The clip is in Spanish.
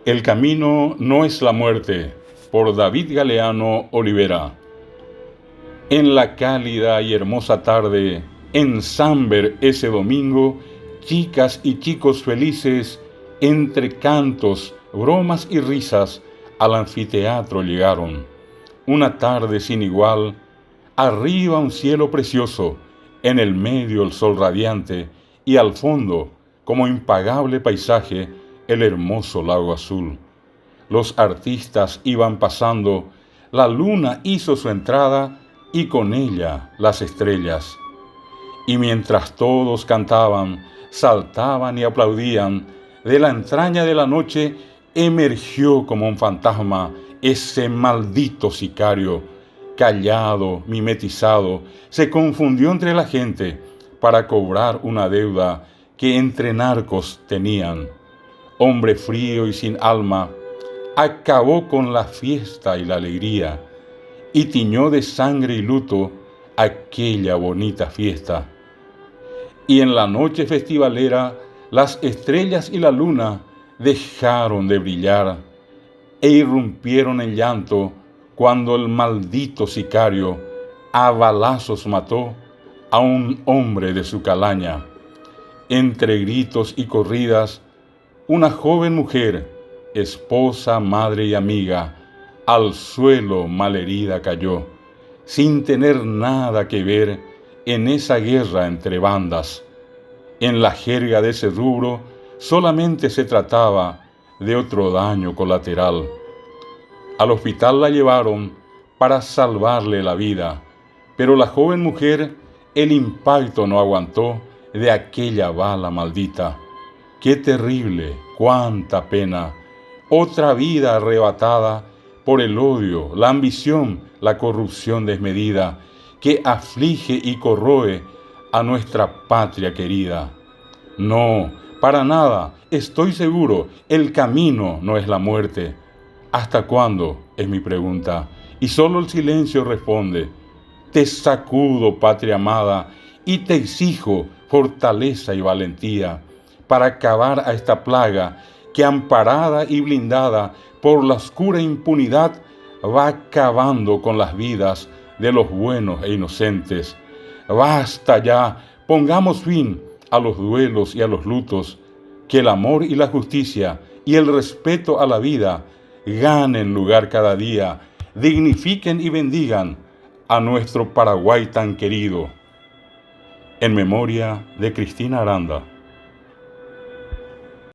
El camino no es la muerte, por David Galeano Olivera. En la cálida y hermosa tarde, en Samber ese domingo, chicas y chicos felices, entre cantos, bromas y risas, al anfiteatro llegaron. Una tarde sin igual, arriba un cielo precioso, en el medio el sol radiante, y al fondo, como impagable paisaje, el hermoso lago azul. Los artistas iban pasando, la luna hizo su entrada y con ella las estrellas. Y mientras todos cantaban, saltaban y aplaudían, de la entraña de la noche emergió como un fantasma ese maldito sicario. Callado, mimetizado, se confundió entre la gente para cobrar una deuda que entre narcos tenían. Hombre frío y sin alma, acabó con la fiesta y la alegría y tiñó de sangre y luto aquella bonita fiesta. Y en la noche festivalera, las estrellas y la luna dejaron de brillar e irrumpieron en llanto cuando el maldito sicario a balazos mató a un hombre de su calaña. Entre gritos y corridas, una joven mujer, esposa, madre y amiga, al suelo malherida cayó, sin tener nada que ver en esa guerra entre bandas. En la jerga de ese rubro solamente se trataba de otro daño colateral. Al hospital la llevaron para salvarle la vida, pero la joven mujer el impacto no aguantó de aquella bala maldita. ¡Qué terrible! ¡Cuánta pena! Otra vida arrebatada por el odio, la ambición, la corrupción desmedida que aflige y corroe a nuestra patria querida. No, para nada, estoy seguro, el camino no es la muerte. ¿Hasta cuándo? Es mi pregunta. Y solo el silencio responde. Te sacudo, patria amada, y te exijo fortaleza y valentía para acabar a esta plaga que amparada y blindada por la oscura impunidad va acabando con las vidas de los buenos e inocentes. Basta ya, pongamos fin a los duelos y a los lutos, que el amor y la justicia y el respeto a la vida ganen lugar cada día, dignifiquen y bendigan a nuestro Paraguay tan querido. En memoria de Cristina Aranda.